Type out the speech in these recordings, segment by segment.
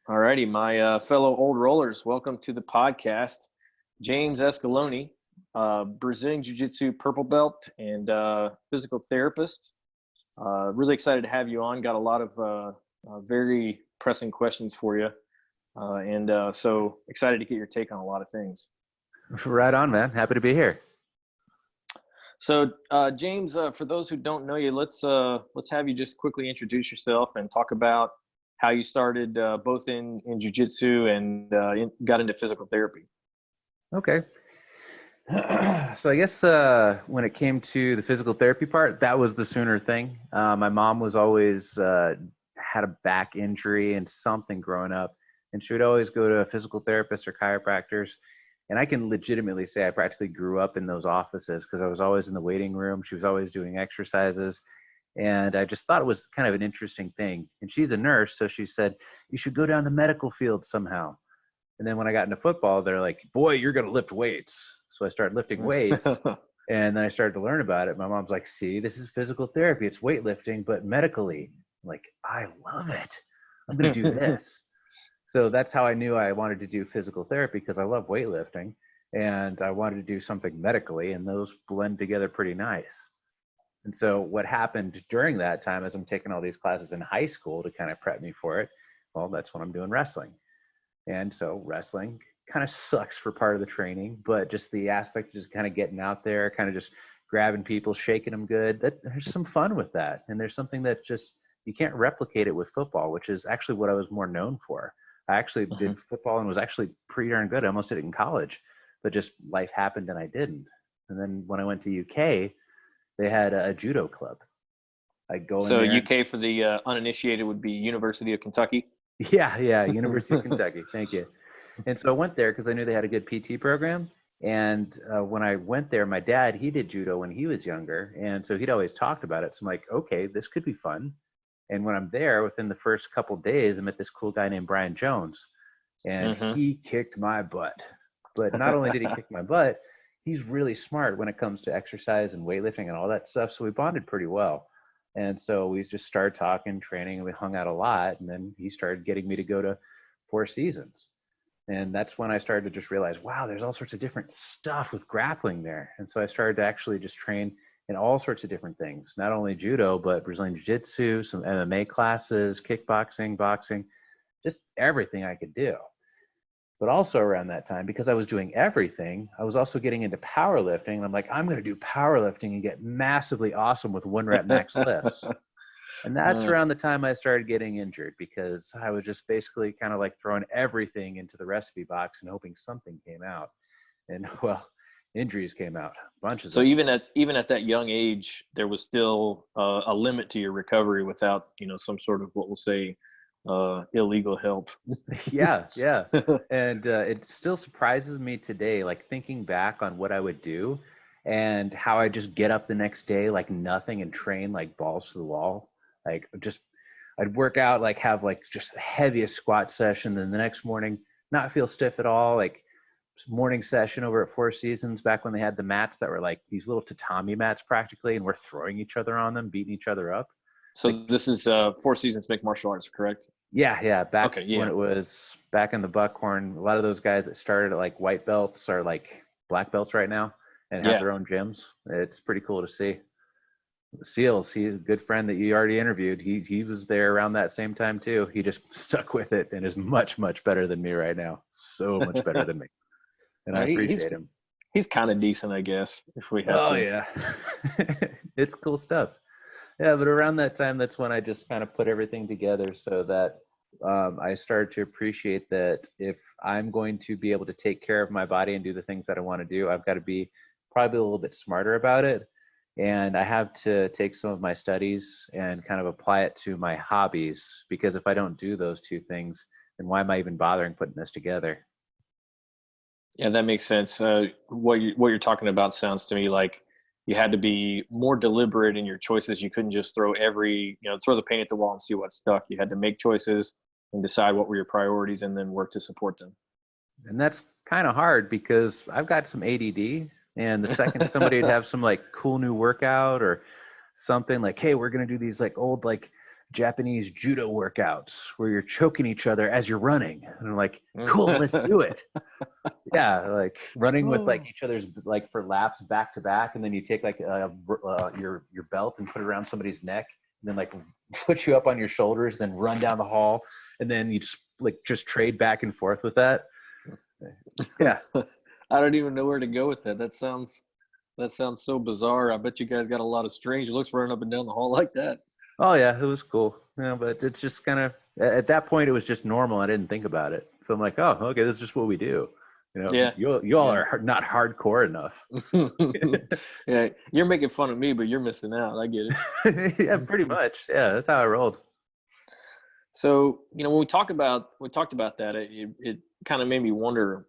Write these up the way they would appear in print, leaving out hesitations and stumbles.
All righty, my fellow old rollers, welcome to the podcast. James Escaloni, Brazilian Jiu-Jitsu purple belt and physical therapist. Really excited to have you on. Got a lot of very pressing questions for you. So excited to get your take on a lot of things. Right on, man. Happy to be here. So James, for those who don't know you, let's have you just quickly introduce yourself and talk about how you started both in jiu-jitsu and got into physical therapy. Okay. So I guess when it came to the physical therapy part, that was the sooner thing. My mom was always had a back injury and something growing up, and she would always go to a physical therapist or chiropractors. And I can legitimately say I practically grew up in those offices because I was always in the waiting room. She was always doing exercises. And I just thought it was kind of an interesting thing. And she's a nurse, so she said, you should go down the medical field somehow. And then when I got into football, they're like, boy, you're going to lift weights. So I started lifting weights, and then I started to learn about it. My mom's like, see, this is physical therapy. It's weightlifting, but medically. I'm like, I love it. I'm going to do this. So that's how I knew I wanted to do physical therapy, because I love weightlifting, and I wanted to do something medically, and those blend together pretty nice. And so what happened during that time is I'm taking all these classes in high school to kind of prep me for it. Well, that's when I'm doing wrestling. And so wrestling kind of sucks for part of the training, but just the aspect of just kind of getting out there, kind of just grabbing people, shaking them good, there's some fun with that. And there's something that just, you can't replicate it with football, which is actually what I was more known for. I actually did football and was actually pretty darn good. I almost did it in college, but just life happened and I didn't. And then when I went to UK, they had a judo club. I'd go in there. So UK for the uninitiated would be University of Kentucky? Yeah, University of Kentucky. Thank you. And so I went there because I knew they had a good PT program. And when I went there, my dad, he did judo when he was younger. And so he'd always talked about it. So I'm like, okay, this could be fun. And when I'm there, within the first couple of days, I met this cool guy named Brian Jones. And he kicked my butt. But not only did he kick my butt, he's really smart when it comes to exercise and weightlifting and all that stuff. So we bonded pretty well. And so we just started talking, training, and we hung out a lot. And then he started getting me to go to Four Seasons. And that's when I started to just realize, wow, there's all sorts of different stuff with grappling there. And so I started to actually just train in all sorts of different things, not only judo, but Brazilian Jiu-Jitsu, some MMA classes, kickboxing, boxing, just everything I could do. But also around that time, because I was doing everything, I was also getting into powerlifting. And I'm like, I'm going to do powerlifting and get massively awesome with 1 rep max lifts. And that's around the time I started getting injured, because I was just basically kind of like throwing everything into the recipe box and hoping something came out. And well, injuries came out, bunches of them. Even at that young age, there was still a limit to your recovery without, some sort of what we'll say illegal help. Yeah. And it still surprises me today, like thinking back on what I would do and how I just get up the next day like nothing and train like balls to the wall. Like just I'd work out, like have like just the heaviest squat session, then the next morning not feel stiff at all. Like morning session over at Four Seasons, back when they had the mats that were like these little tatami mats practically, and we're throwing each other on them, beating each other up. So like, this is Four Seasons Mixed Martial Arts, correct? Yeah. Back when it was back in the Buckhorn, a lot of those guys that started at like white belts are like black belts right now and have their own gyms. It's pretty cool to see. Seals, he's a good friend that you already interviewed. He was there around that same time too. He just stuck with it and is much better than me right now. So much better than me. And I appreciate him. He's kind of decent, I guess, if we have to. Oh yeah. It's cool stuff. Yeah, but around that time, that's when I just kind of put everything together so that I started to appreciate that if I'm going to be able to take care of my body and do the things that I want to do, I've got to be probably a little bit smarter about it. And I have to take some of my studies and kind of apply it to my hobbies, because if I don't do those two things, then why am I even bothering putting this together? Yeah, that makes sense. What you're talking about sounds to me like you had to be more deliberate in your choices. You couldn't just throw the paint at the wall and see what stuck. You had to make choices and decide what were your priorities and then work to support them. And that's kind of hard because I've got some ADD. And the second somebody would have some like cool new workout or something like, hey, we're going to do these like old like Japanese judo workouts where you're choking each other as you're running. And I'm like, cool, let's do it. Yeah, like running with like each other's like for laps back to back, and then you take like your belt and put it around somebody's neck, and then like put you up on your shoulders, then run down the hall, and then you just trade back and forth with that. Yeah. I don't even know where to go with that. That sounds so bizarre. I bet you guys got a lot of strange looks running up and down the hall like that. Oh yeah, it was cool. Yeah, but it's just kind of at that point it was just normal. I didn't think about it, so I'm like, oh, okay, this is just what we do. Yeah. You all are not hardcore enough. Yeah, you're making fun of me, but you're missing out. I get it. Yeah, pretty much. Yeah, that's how I rolled. So, when we talked about that, it kind of made me wonder,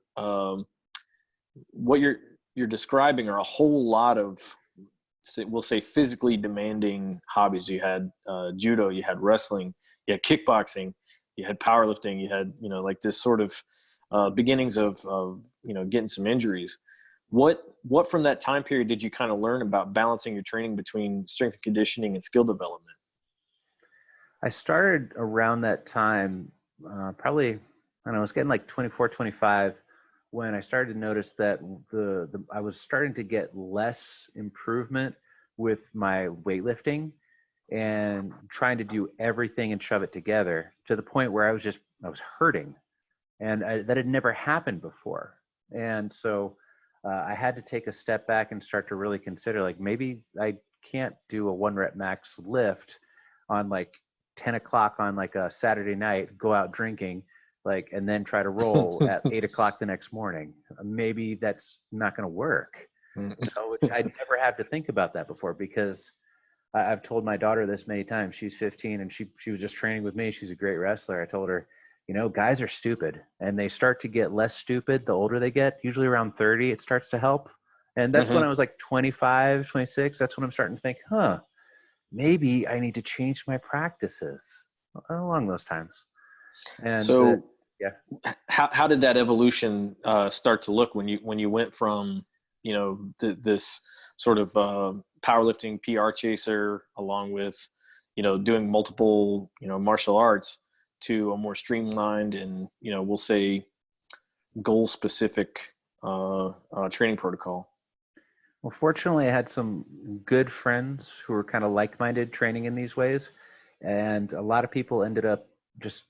what you're describing are a whole lot of, we'll say, physically demanding hobbies. You had judo, you had wrestling, you had kickboxing, you had powerlifting, you had like this sort of beginnings of getting some injuries. What from that time period did you kind of learn about balancing your training between strength and conditioning and skill development? I started around that time, probably, I don't know, I was getting like 24, 25 when I started to notice that I was starting to get less improvement with my weightlifting and trying to do everything and shove it together to the point where I was hurting, and that had never happened before. And so I had to take a step back and start to really consider, like, maybe I can't do a 1 rep max lift on like 10 o'clock on like a Saturday night, go out drinking, like, and then try to roll at 8 o'clock the next morning. Maybe that's not going to work. Which I'd never had to think about that before, because I've told my daughter this many times. She's 15 and she was just training with me. She's a great wrestler. I told her, guys are stupid, and they start to get less stupid the older they get. Usually around 30, it starts to help. And that's when I was like 25, 26. That's when I'm starting to think, maybe I need to change my practices along those times. And so, yeah. How did that evolution start to look when you went from this sort of powerlifting PR chaser, along with doing multiple martial arts, to a more streamlined and we'll say goal specific training protocol? Well, fortunately, I had some good friends who were kind of like-minded training in these ways. And a lot of people ended up just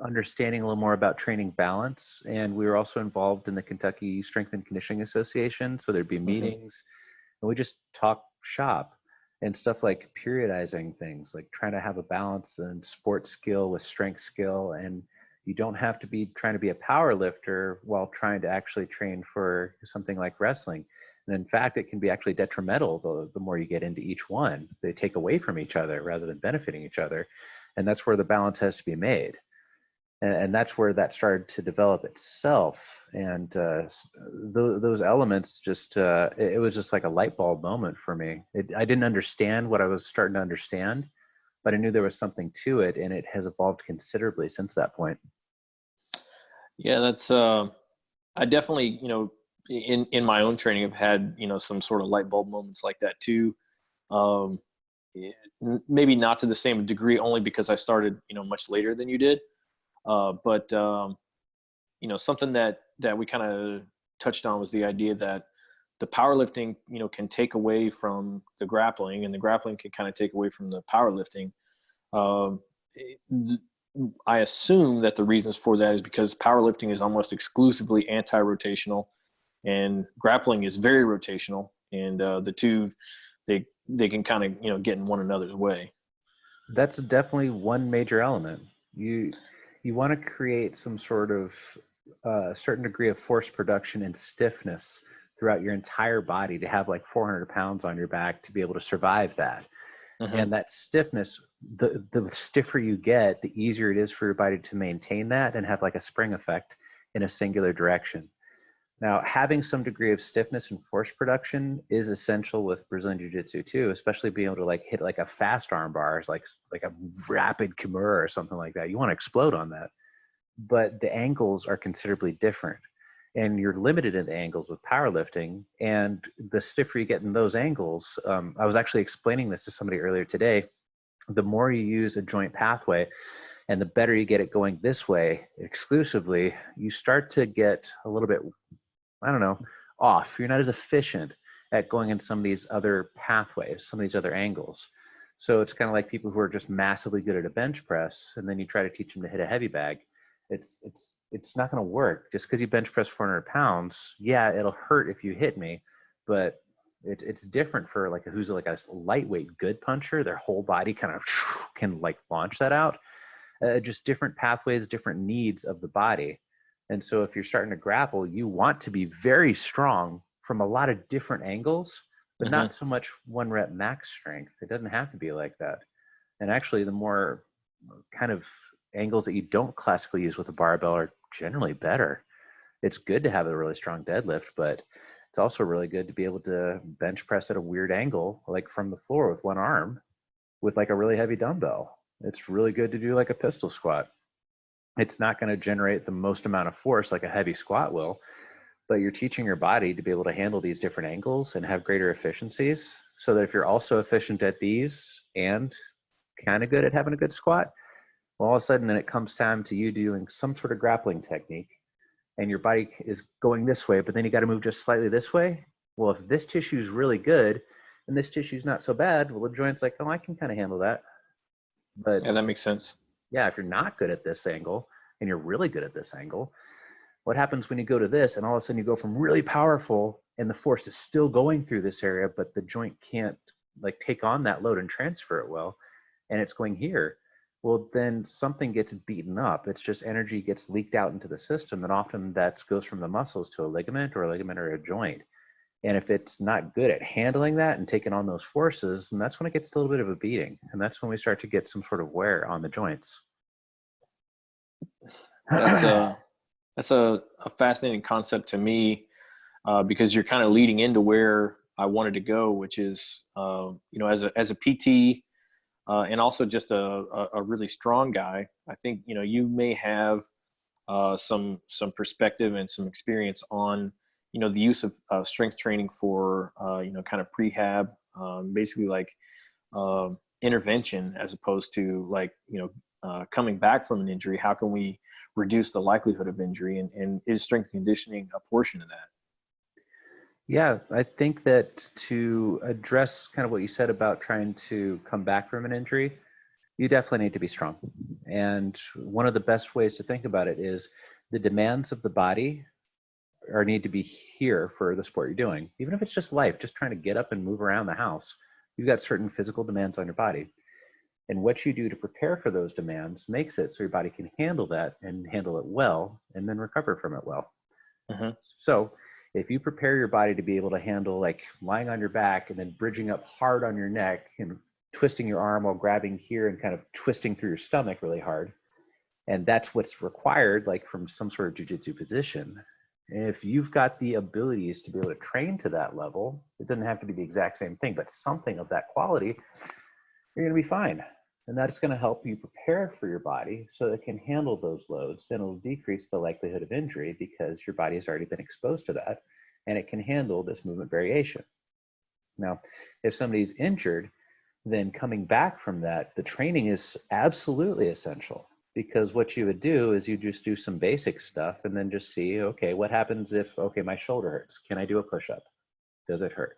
understanding a little more about training balance. And we were also involved in the Kentucky Strength and Conditioning Association. So there'd be meetings, and we just talk shop and stuff like periodizing things, like trying to have a balance in sports skill with strength skill. And you don't have to be trying to be a power lifter while trying to actually train for something like wrestling. And in fact, it can be actually detrimental the more you get into each one. They take away from each other rather than benefiting each other. And that's where the balance has to be made. And that's where that started to develop itself. And those elements just, it was just like a light bulb moment for me. I didn't understand what I was starting to understand, but I knew there was something to it, and it has evolved considerably since that point. Yeah, that's, I definitely, in my own training, have had, some sort of light bulb moments like that too. Maybe not to the same degree, only because I started, much later than you did. But something that we kind of touched on was the idea that the powerlifting, can take away from the grappling, and the grappling can kind of take away from the powerlifting. I assume that the reasons for that is because powerlifting is almost exclusively anti-rotational, and grappling is very rotational, and the two, they can kind of get in one another's way. That's definitely one major element. You want to create some sort of certain degree of force production and stiffness throughout your entire body to have like 400 pounds on your back to be able to survive that. And that stiffness, the stiffer you get, the easier it is for your body to maintain that and have like a spring effect in a singular direction. Now, having some degree of stiffness and force production is essential with Brazilian Jiu-Jitsu too, especially being able to like hit like a fast arm bar, like a rapid Kimura or something like that. You want to explode on that. But the angles are considerably different, and you're limited in the angles with powerlifting. And the stiffer you get in those angles, I was actually explaining this to somebody earlier today. the more you use a joint pathway and the better you get it going this way exclusively, you start to get a little bit, I don't know, off. You're not as efficient at going in some of these other pathways, some of these other angles. So it's kind of like people who are just massively good at a bench press, and then you try to teach them to hit a heavy bag. It's not going to work. Just because you bench press 400 pounds, yeah, it'll hurt if you hit me, but it's different for like who's like a lightweight good puncher. Their whole body kind of can like launch that out. Just different pathways, different needs of the body. And so if you're starting to grapple, you want to be very strong from a lot of different angles, but not so much one rep max strength. It doesn't have to be like that. And actually, the more kind of angles that you don't classically use with a barbell are generally better. It's good to have a really strong deadlift, but it's also really good to be able to bench press at a weird angle, like from the floor with one arm, with like a really heavy dumbbell. It's really good to do like a pistol squat. It's not going to generate the most amount of force like a heavy squat will, but you're teaching your body to be able to handle these different angles and have greater efficiencies, so that if you're also efficient at these and kind of good at having a good squat, well, all of a sudden then it comes time to you doing some sort of grappling technique and your body is going this way, but then you got to move just slightly this way. Well, if this tissue is really good and this tissue is not so bad, well, the joint's like, oh, I can kind of handle that. But Yeah, that makes sense. yeah, if you're not good at this angle and you're really good at this angle, what happens when you go to this and all of a sudden you go from really powerful and the force is still going through this area, but the joint can't like take on that load and transfer it well, and it's going here? Well, then something gets beaten up. It's just energy gets leaked out into the system, and often that goes from the muscles to a ligament or a joint. And if it's not good at handling that and taking on those forces, then that's when it gets a little bit of a beating. And that's when we start to get some sort of wear on the joints. That's a fascinating concept to me, because you're kind of leading into where I wanted to go, which is, as a PT, and also just a really strong guy. I think, you may have some perspective and some experience on, the use of strength training for, kind of prehab, basically like intervention, as opposed to like, coming back from an injury. How can we reduce the likelihood of injury, and is strength conditioning a portion of that? Yeah, I think that to address kind of what you said about trying to come back from an injury, you definitely need to be strong. And one of the best ways to think about it is the demands of the body need to be here for the sport you're doing. Even if it's just life, just trying to get up and move around the house, you've got certain physical demands on your body. And what you do to prepare for those demands makes it so your body can handle that and handle it well, and then recover from it well. So if you prepare your body to be able to handle like lying on your back and then bridging up hard on your neck and twisting your arm while grabbing here and kind of twisting through your stomach really hard, and that's what's required like from some sort of jiu-jitsu position, if you've got the abilities to be able to train to that level, it doesn't have to be the exact same thing, but something of that quality, you're going to be fine. And that's going to help you prepare for your body so it can handle those loads. And it'll decrease the likelihood of injury because your body has already been exposed to that and it can handle this movement variation. Now, if somebody's injured, then coming back from that, the training is absolutely essential, because what you would do is you just do some basic stuff and then just see, okay, what happens if, okay, my shoulder hurts. Can I do a push-up? Does it hurt?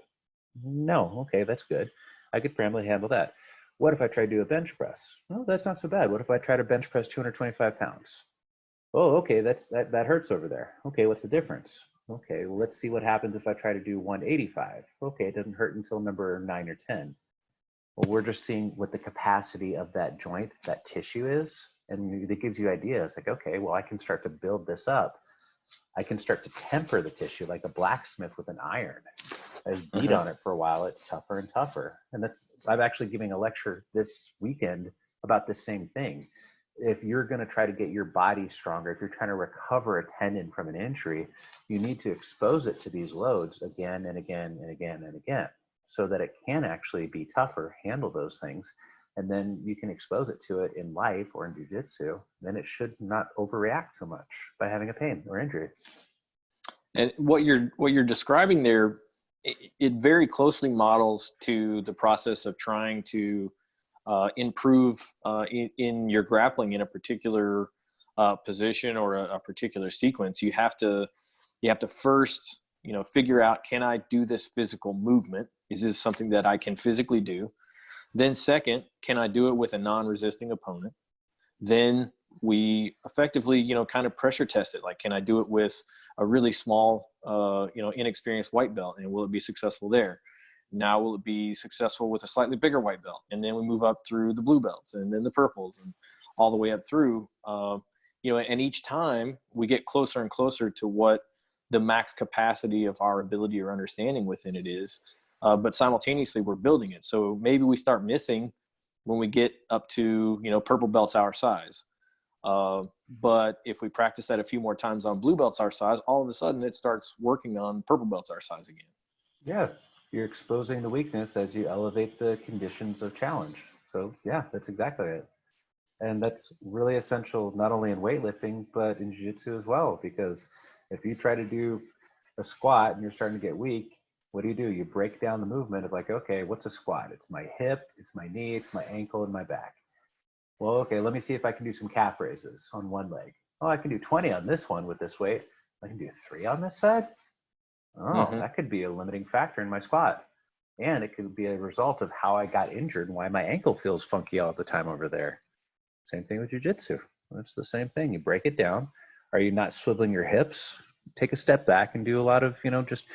No. Okay, that's good. I could probably handle that. What if I try to do a bench press? Oh, that's not so bad. What if I try to bench press 225 pounds? Oh, okay, that hurts over there. Okay, what's the difference? Okay, well, let's see what happens if I try to do 185. Okay, it doesn't hurt until number 9 or 10. Well, we're just seeing what the capacity of that joint, that tissue is, and it gives you ideas like, okay, well, I can start to build this up. I can start to temper the tissue like a blacksmith with an iron. I've beat on it for a while, it's tougher and tougher. And I'm actually giving a lecture this weekend about the same thing. If you're going to try to get your body stronger, if you're trying to recover a tendon from an injury, you need to expose it to these loads again and again and again and again, so that it can actually be tougher, handle those things. And then you can expose it to it in life or in jiu-jitsu. Then it should not overreact so much by having a pain or injury. And what you're describing there, it very closely models to the process of trying to improve in your grappling in a particular position or a particular sequence, you have to first, figure out, can I do this physical movement? Is this something that I can physically do? Then second, can I do it with a non-resisting opponent? Then we effectively, kind of pressure test it. Like, can I do it with a really small, inexperienced white belt, and will it be successful there? Now, will it be successful with a slightly bigger white belt? And then we move up through the blue belts and then the purples and all the way up through, and each time we get closer and closer to what the max capacity of our ability or understanding within it is. But simultaneously we're building it. So maybe we start missing when we get up to, purple belts our size. But if we practice that a few more times on blue belts our size, all of a sudden it starts working on purple belts our size again. Yeah, you're exposing the weakness as you elevate the conditions of challenge. So yeah, that's exactly it. And that's really essential, not only in weightlifting, but in jiu-jitsu as well, because if you try to do a squat and you're starting to get weak, what do? You break down the movement of like, okay, what's a squat? It's my hip, it's my knee, it's my ankle, and my back. Well, okay, let me see if I can do some calf raises on one leg. Oh, I can do 20 on this one with this weight. I can do 3 on this side. Oh, that could be a limiting factor in my squat. And it could be a result of how I got injured and why my ankle feels funky all the time over there. Same thing with jiu-jitsu. It's the same thing. You break it down. Are you not swiveling your hips? Take a step back and do a lot of, just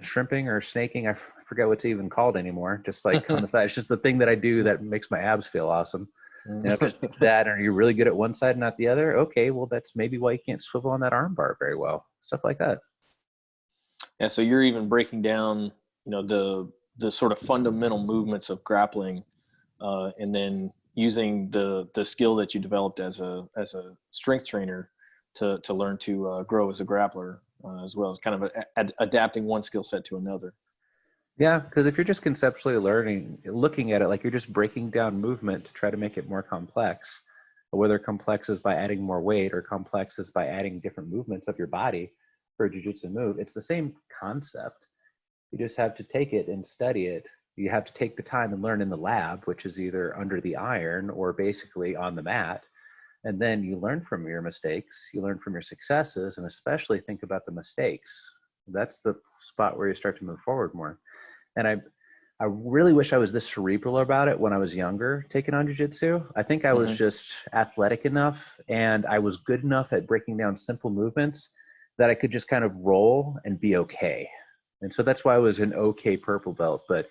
shrimping or snaking. I forget what's even called anymore. Just like on the side. It's just the thing that I do that makes my abs feel awesome. Just that. Are you really good at one side and not the other? Okay, well, that's maybe why you can't swivel on that arm bar very well. Stuff like that. Yeah, so you're even breaking down, the sort of fundamental movements of grappling, and then using the skill that you developed as a strength trainer to learn to grow as a grappler, as well as kind of adapting one skill set to another. Yeah, because if you're just conceptually looking at it like you're just breaking down movement to try to make it more complex, whether complex is by adding more weight or complex is by adding different movements of your body for a jiu-jitsu move, it's the same concept. You just have to take it and study it. You have to take the time and learn in the lab, which is either under the iron or basically on the mat. And then you learn from your mistakes, you learn from your successes, and especially think about the mistakes. That's the spot where you start to move forward more. And I really wish I was this cerebral about it when I was younger, taking on jiu-jitsu. I think I was just athletic enough and I was good enough at breaking down simple movements that I could just kind of roll and be okay. And so that's why I was an okay purple belt. But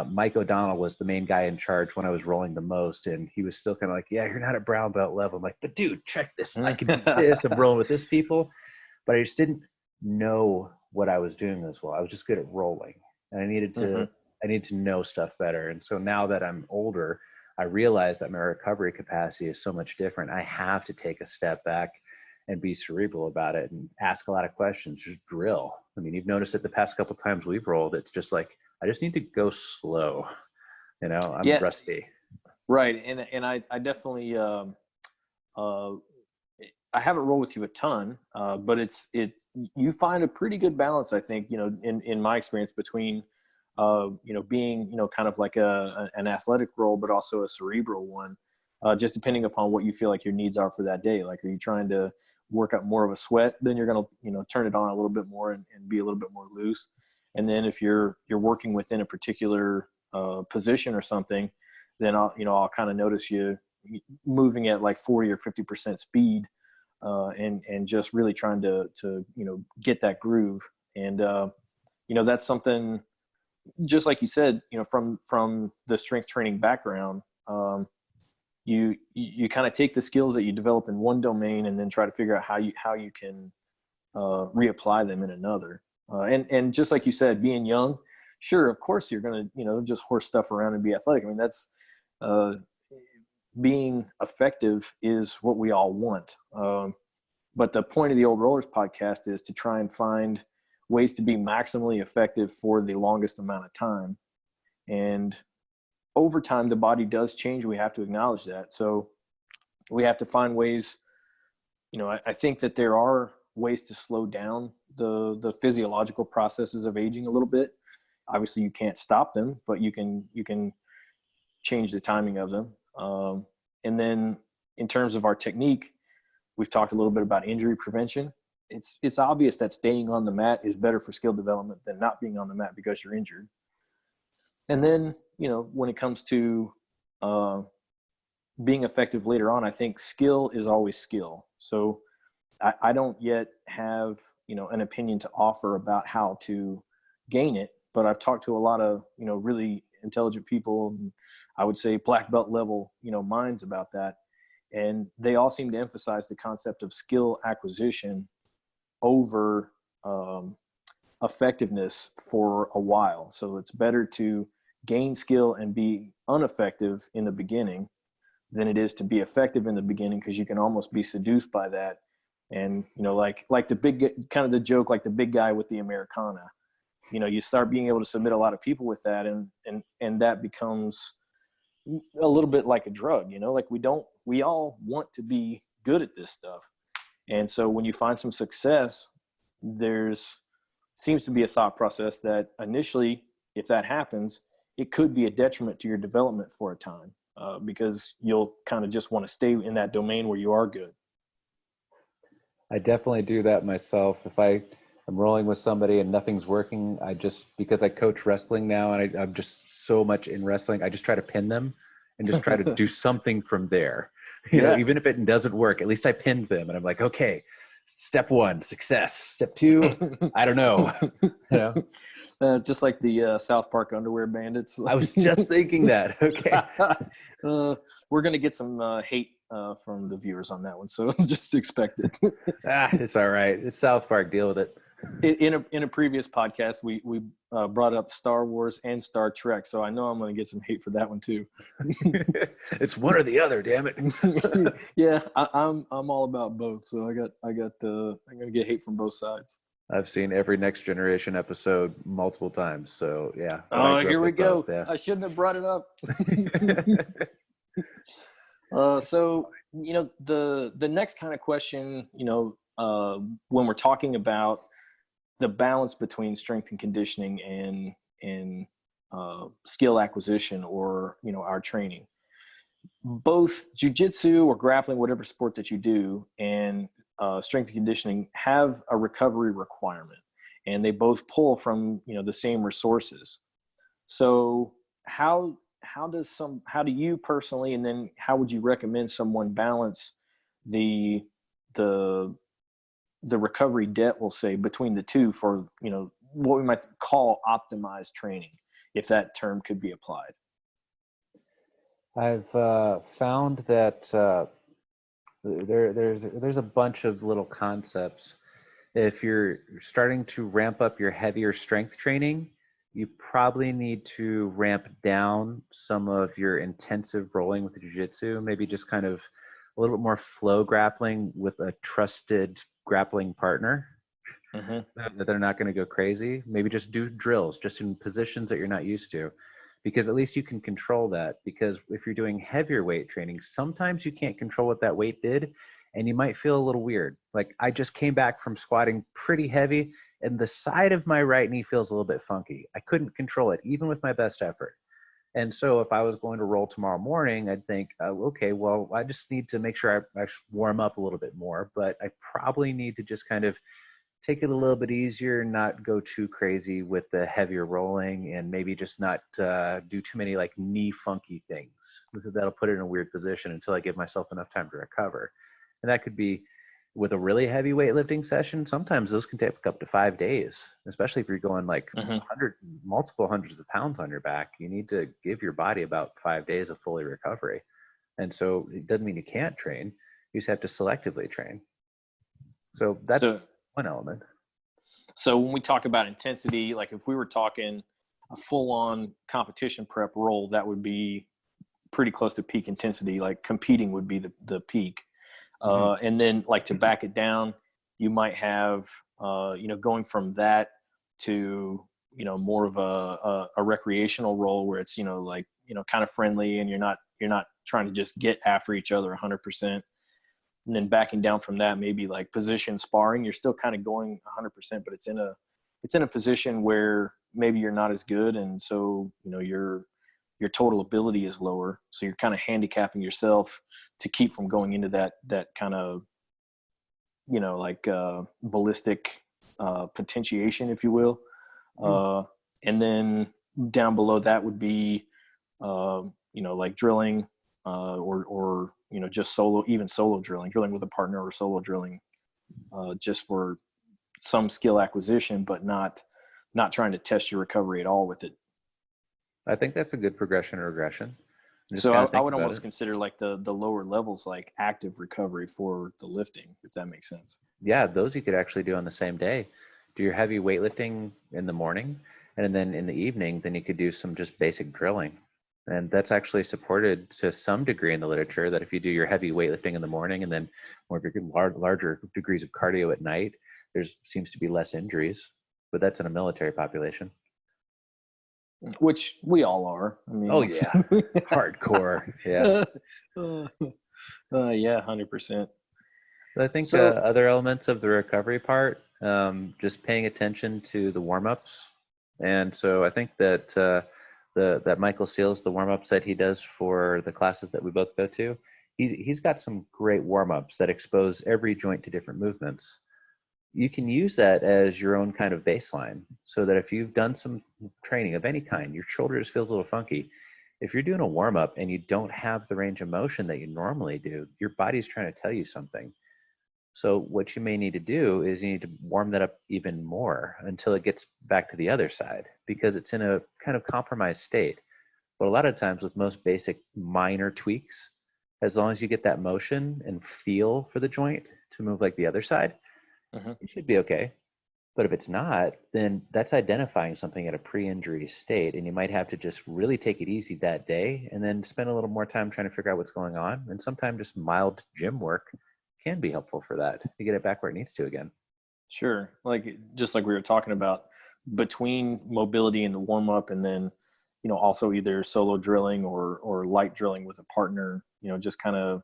Mike O'Donnell was the main guy in charge when I was rolling the most. And he was still kind of like, yeah, you're not at brown belt level. I'm like, but dude, check this. I can do this. I'm rolling with this people. But I just didn't know what I was doing as well. I was just good at rolling. And I needed to know stuff better. And so now that I'm older, I realize that my recovery capacity is so much different. I have to take a step back and be cerebral about it and ask a lot of questions, just drill. I mean, you've noticed it the past couple of times we've rolled, it's just like, I just need to go slow. I'm rusty. Right. And I definitely, I haven't rolled with you a ton, but you find a pretty good balance, I think, in my experience between, being, kind of like an athletic role, but also a cerebral one, just depending upon what you feel like your needs are for that day. Like, are you trying to work up more of a sweat? Then you're going to, turn it on a little bit more and be a little bit more loose. And then if you're working within a particular position or something, then I'll kind of notice you moving at like 40 or 50% speed, and just really trying to get that groove. And that's something, just like you said, from the strength training background, you kind of take the skills that you develop in one domain and then try to figure out how you can reapply them in another. And just like you said, being young, sure, of course you're going to, just horse stuff around and be athletic. I mean, that's being effective is what we all want. But the point of the Old Rollers podcast is to try and find ways to be maximally effective for the longest amount of time. And over time, the body does change. We have to acknowledge that. So we have to find ways, I think that there are ways to slow down the physiological processes of aging a little bit. Obviously you can't stop them, but you can change the timing of them. And then in terms of our technique, we've talked a little bit about injury prevention. It's obvious that staying on the mat is better for skill development than not being on the mat because you're injured. And then, when it comes to being effective later on, I think skill is always skill. So I don't yet have, an opinion to offer about how to gain it, but I've talked to a lot of, really intelligent people, and I would say black belt level, minds about that. And they all seem to emphasize the concept of skill acquisition over effectiveness for a while. So it's better to gain skill and be ineffective in the beginning than it is to be effective in the beginning, because you can almost be seduced by that. And, like the big, kind of the joke, like the big guy with the Americana, you start being able to submit a lot of people with that. And that becomes a little bit like a drug, like we all want to be good at this stuff. And so when you find some success, there's seems to be a thought process that initially, if that happens, it could be a detriment to your development for a time, because you'll kind of just want to stay in that domain where you are good. I definitely do that myself. If I'm rolling with somebody and nothing's working, because I coach wrestling now and I'm just so much in wrestling, I just try to pin them and just try to do something from there. Even if it doesn't work, at least I pinned them and I'm like, okay, step 1, success. Step 2, I don't know. Just like the South Park underwear bandits. I was just thinking that. Okay. We're going to get some hate from the viewers on that one, so just expect it. It's all right. It's South Park. Deal with it. In a previous podcast, we brought up Star Wars and Star Trek, so I know I'm going to get some hate for that one too. It's one or the other, damn it. Yeah, I'm all about both, so I'm going to get hate from both sides. I've seen every Next Generation episode multiple times, so yeah. Oh, here we go. Both, yeah. I shouldn't have brought it up. So the next kind of question, when we're talking about the balance between strength and conditioning and skill acquisition, or our training, both jiu-jitsu or grappling, whatever sport that you do, and strength and conditioning have a recovery requirement, and they both pull from the same resources. So how do you personally, and then how would you recommend someone balance the recovery debt, we'll say, between the two for what we might call optimized training, if that term could be applied? I've found that there's a bunch of little concepts. If you're starting to ramp up your heavier strength training, you probably need to ramp down some of your intensive rolling with the jiu-jitsu, maybe just kind of a little bit more flow grappling with a trusted grappling partner. That they're not going to go crazy. Maybe just do drills just in positions that you're not used to, because at least you can control that. Because if you're doing heavier weight training, sometimes you can't control what that weight did, and you might feel a little weird. Like I just came back from squatting pretty heavy, and the side of my right knee feels a little bit funky. I couldn't control it, even with my best effort. And so if I was going to roll tomorrow morning, I'd think, okay, well, I just need to make sure I warm up a little bit more, but I probably need to just kind of take it a little bit easier, not go too crazy with the heavier rolling, and maybe just not do too many like knee funky things. That'll put it in a weird position until I give myself enough time to recover. And that could be with a really heavy weightlifting session. Sometimes those can take up to 5 days, especially if you're going like multiple hundreds of pounds on your back. You need to give your body about 5 days of fully recovery. And so it doesn't mean you can't train. You just have to selectively train. So that's one element. So when we talk about intensity, like if we were talking a full-on competition prep roll, that would be pretty close to peak intensity. Like competing would be the peak. And then like to back it down, you might have, going from that to, more of a recreational role where it's, kind of friendly, and you're not trying to just get after each other 100%. And then backing down from that, maybe like position sparring, you're still kind of going 100%, but it's in a position where maybe you're not as good. And so, you're your total ability is lower. So you're kind of handicapping yourself to keep from going into that kind of, like ballistic potentiation, if you will. And then down below that would be, like drilling, or just solo drilling with a partner, or solo drilling, just for some skill acquisition, but not trying to test your recovery at all with it. I think that's a good progression or regression. So I would almost consider like the lower levels like active recovery for the lifting, if that makes sense. Yeah, those you could actually do on the same day. Do your heavy weightlifting in the morning, and then in the evening, then you could do some just basic drilling. And that's actually supported to some degree in the literature, that if you do your heavy weightlifting in the morning and then more of your larger degrees of cardio at night, there seems to be less injuries. But that's in a military population. Which we all are. I mean, oh yeah, hardcore. Yeah. Yeah, 100%. I think So other elements of the recovery part, just paying attention to the warm-ups. And so I think that that Michael Seals, the warm-ups that he does for the classes that we both go to, he's got some great warm-ups that expose every joint to different movements. You can use that as your own kind of baseline, so that if you've done some training of any kind, your shoulder just feels a little funky. If you're doing a warm-up and you don't have the range of motion that you normally do, your body's trying to tell you something. So what you may need to do is you need to warm that up even more until it gets back to the other side, because it's in a kind of compromised state. But a lot of times with most basic minor tweaks, as long as you get that motion and feel for the joint to move like the other side, it should be okay. But if it's not, then that's identifying something at a pre-injury state, and you might have to just really take it easy that day and then spend a little more time trying to figure out what's going on. And sometimes just mild gym work can be helpful for that, to get it back where it needs to again. Sure. Just like we were talking about, between mobility and the warm up, and then, also either solo drilling or light drilling with a partner, just kind of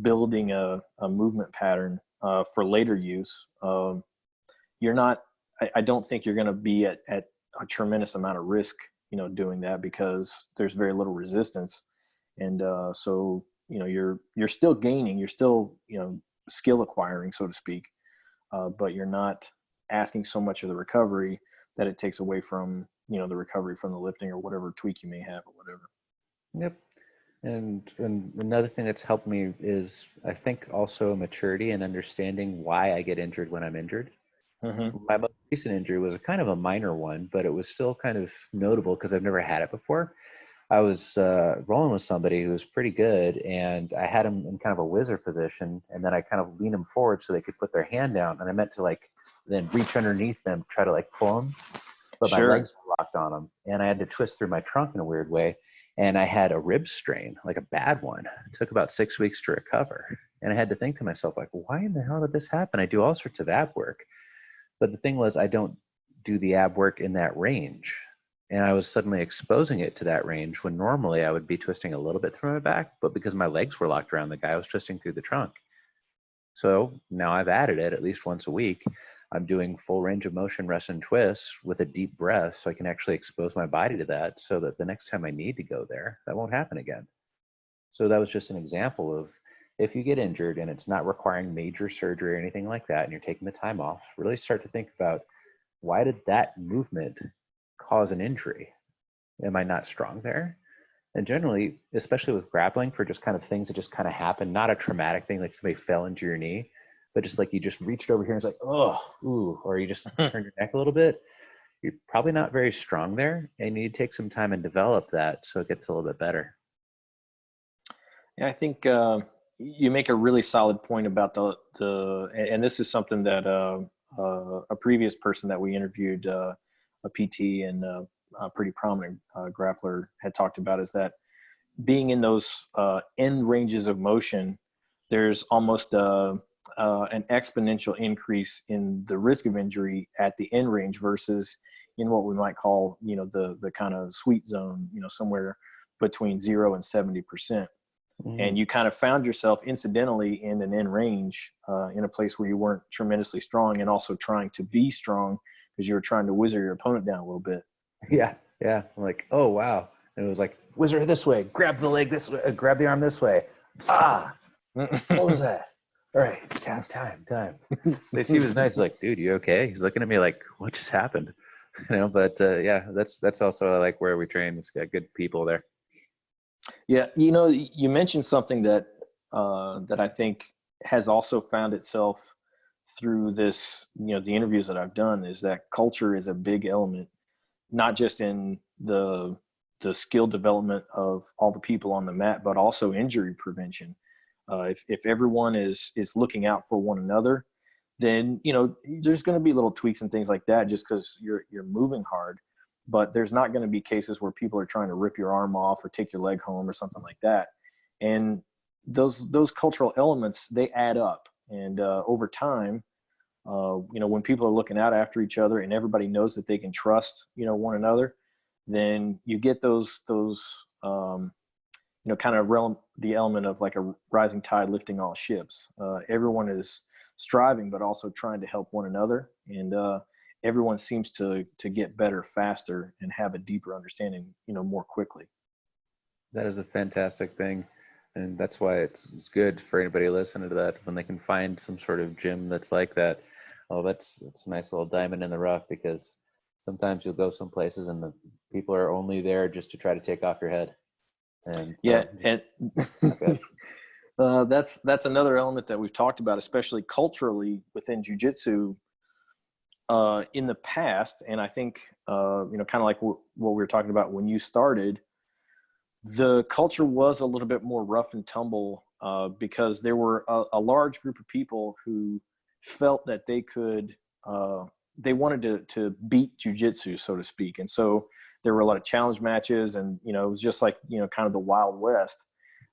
building a movement pattern for later use. I don't think you're going to be at a tremendous amount of risk, doing that, because there's very little resistance. And so, you're still gaining, you're still, skill acquiring, so to speak. But you're not asking so much of the recovery that it takes away from, the recovery from the lifting or whatever tweak you may have or whatever. Yep. And another thing that's helped me is, I think, also maturity and understanding why I get injured when I'm injured. My most recent injury was kind of a minor one, but it was still kind of notable because I've never had it before. I was rolling with somebody who was pretty good, and I had him in kind of a whizzer position, and then I kind of leaned him forward so they could put their hand down, and I meant to then reach underneath them, try to pull them, but my legs were locked on them, and I had to twist through my trunk in a weird way, and I had a rib strain, like a bad one. It took about 6 weeks to recover, and I had to think to myself, why in the hell did this happen? I do all sorts of ab work, but the thing was, I don't do the ab work in that range. And I was suddenly exposing it to that range when normally I would be twisting a little bit through my back, but because my legs were locked around the guy, I was twisting through the trunk. So now I've added it at least once a week. I'm doing full range of motion rest and twists with a deep breath, so I can actually expose my body to that, so that the next time I need to go there, that won't happen again. So that was just an example of, if you get injured and it's not requiring major surgery or anything like that, and you're taking the time off, really start to think about, why did that movement cause an injury? Am I not strong there? And generally, especially with grappling, for just kind of things that just kind of happen, not a traumatic thing like somebody fell into your knee, but just like you just reached over here and it's oh, ooh, or you just turned your neck a little bit, you're probably not very strong there, and you need to take some time and develop that so it gets a little bit better. Yeah, I think you make a really solid point about and this is something that a previous person that we interviewed, a PT and a pretty prominent grappler, had talked about, is that being in those end ranges of motion, there's almost an exponential increase in the risk of injury at the end range versus in what we might call, the kind of sweet zone, somewhere between 0 and 70%. And you kind of found yourself incidentally in an end range, in a place where you weren't tremendously strong, and also trying to be strong because you were trying to whizzer your opponent down a little bit. Yeah. I'm oh, wow. And it was whizzer this way, grab the leg this way, grab the arm this way. Ah, what was that? All right, time. They see he was nice. Like, dude, you okay? He's looking at me like, what just happened? But yeah, that's also like where we train. It's got good people there. Yeah, you mentioned something that that I think has also found itself through this, the interviews that I've done, is that culture is a big element, not just in the skill development of all the people on the mat, but also injury prevention. If everyone is looking out for one another, then there's going to be little tweaks and things like that just because you're moving hard. But there's not going to be cases where people are trying to rip your arm off or take your leg home or something like that. And those cultural elements, they add up. And over time, when people are looking out after each other and everybody knows that they can trust, one another, then you get those kind of the element of like a rising tide lifting all ships. Everyone is striving, but also trying to help one another. And everyone seems to get better faster and have a deeper understanding, more quickly. That is a fantastic thing. And that's why it's good for anybody listening to that, when they can find some sort of gym that's like that. Oh, that's a nice little diamond in the rough, because sometimes you'll go some places and the people are only there just to try to take off your head. And so, yeah, and that's another element that we've talked about, especially culturally within jiu-jitsu in the past. And I think kind of like what we were talking about when you started, the culture was a little bit more rough and tumble because there were a large group of people who felt that they could they wanted to beat jiu-jitsu, so to speak. And so there were a lot of challenge matches, and it was just like kind of the Wild West.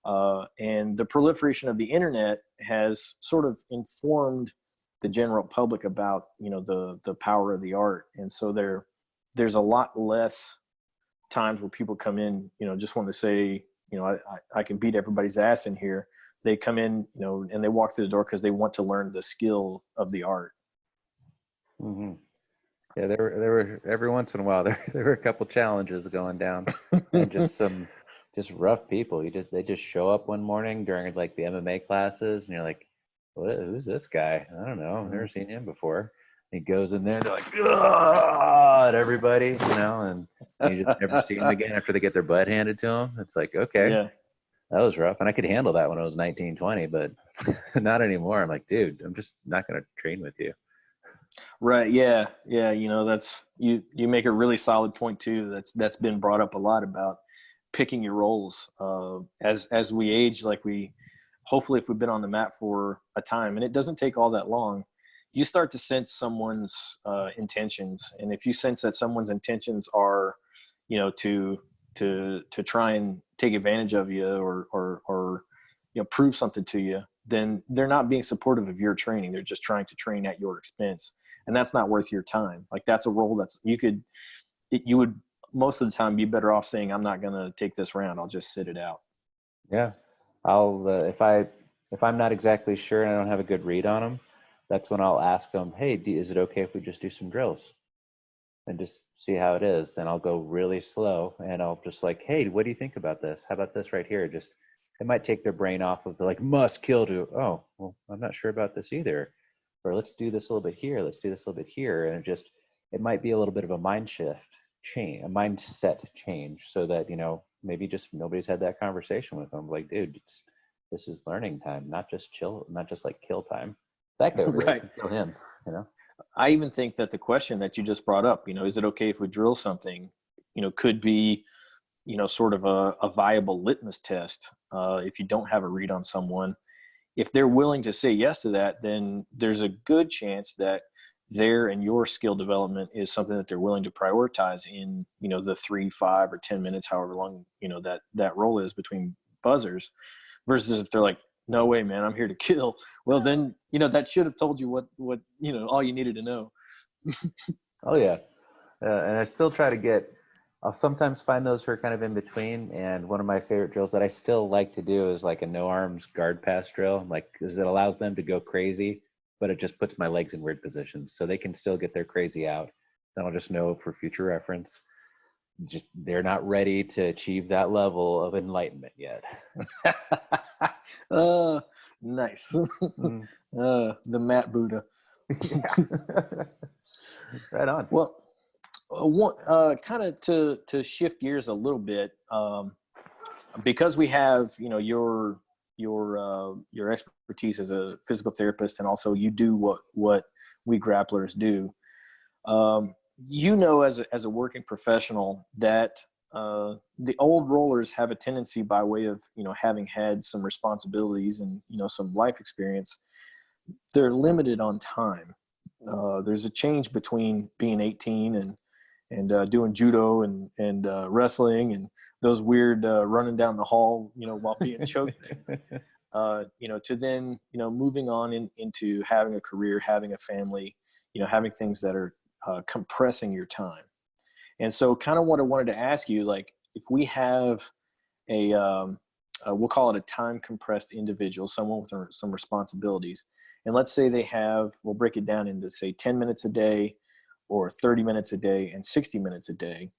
And the proliferation of the internet has sort of informed the general public about the power of the art. And so there's a lot less times where people come in just want to say I can beat everybody's ass in here. They come in and they walk through the door because they want to learn the skill of the art. Mm-hmm. Yeah, there were every once in a while there were a couple challenges going down, and just rough people. They just show up one morning during like the MMA classes, and you're like, who's this guy? I don't know. I've never seen him before. He goes in there, they're like, at everybody, and you just never see him again after they get their butt handed to them. It's like, okay, Yeah. that was rough. And I could handle that when I was 19, 20, but not anymore. I'm like, dude, I'm just not going to train with you. Right. Yeah. Yeah. That's, you make a really solid point too. That's been brought up a lot about picking your roles as we age. Like hopefully if we've been on the mat for a time, and it doesn't take all that long, you start to sense someone's intentions. And if you sense that someone's intentions are, to try and take advantage of you or prove something to you, then they're not being supportive of your training. They're just trying to train at your expense. And that's not worth your time. Like that's a role that's you would most of the time be better off saying, I'm not going to take this round. I'll just sit it out. Yeah. I'll, if I'm not exactly sure and I don't have a good read on them, that's when I'll ask them, hey, is it okay if we just do some drills and just see how it is? And I'll go really slow and I'll just like, hey, what do you think about this? How about this right here? Just, it might take their brain off of the like must kill to, oh, well, I'm not sure about this either. Or let's do this a little bit here. Let's do this a little bit here. And it might be a little bit of a mindset change so that, maybe just nobody's had that conversation with them. Like, dude, this is learning time, not just like kill time. That guy really can kill him, I even think that the question that you just brought up, is it okay if we drill something, could be, sort of a viable litmus test. If you don't have a read on someone, if they're willing to say yes to that, then there's a good chance that their and your skill development is something that they're willing to prioritize in, the 3, 5, or 10 minutes, however long, that role is between buzzers, versus if they're like, no way, man, I'm here to kill. Well, then, that should have told you what, all you needed to know. Oh yeah. And I still try to I'll sometimes find those who are kind of in between. And one of my favorite drills that I still like to do is like a no arms guard pass drill, because it allows them to go crazy, but it just puts my legs in weird positions so they can still get their crazy out. Then I'll just know for future reference. just they're not ready to achieve that level of enlightenment yet. Nice. Mm. The Matt Buddha. Yeah. Right on. Well, kind of to shift gears a little bit, because we have, you know, your expertise as a physical therapist, and also you do what we grapplers do. You know, as a working professional, that the old rollers have a tendency, by way of, you know, having had some responsibilities and, you know, some life experience, they're limited on time. There's a change between being 18 and doing judo and wrestling and those weird running down the hall, you know, while being choked things. You know, to then, you know, moving on into having a career, having a family, you know, having things that are compressing your time. And so kind of what I wanted to ask you, like, if we have we'll call it a time compressed individual, someone with some responsibilities, and let's say they have, we'll break it down into, say, 10 minutes a day or 30 minutes a day and 60 minutes a day.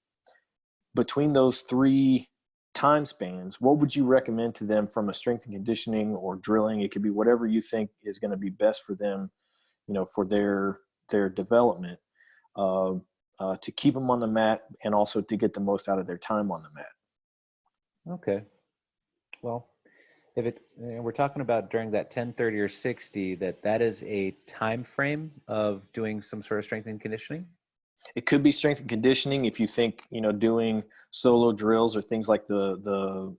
Between those three time spans, what would you recommend to them from a strength and conditioning or drilling? It could be whatever you think is going to be best for them, you know, for their development, to keep them on the mat and also to get the most out of their time on the mat. Okay. Well, if it's, we're talking about during that 10, 30, or 60, that is a time frame of doing some sort of strength and conditioning. It could be strength and conditioning if you think, you know, doing solo drills or things like the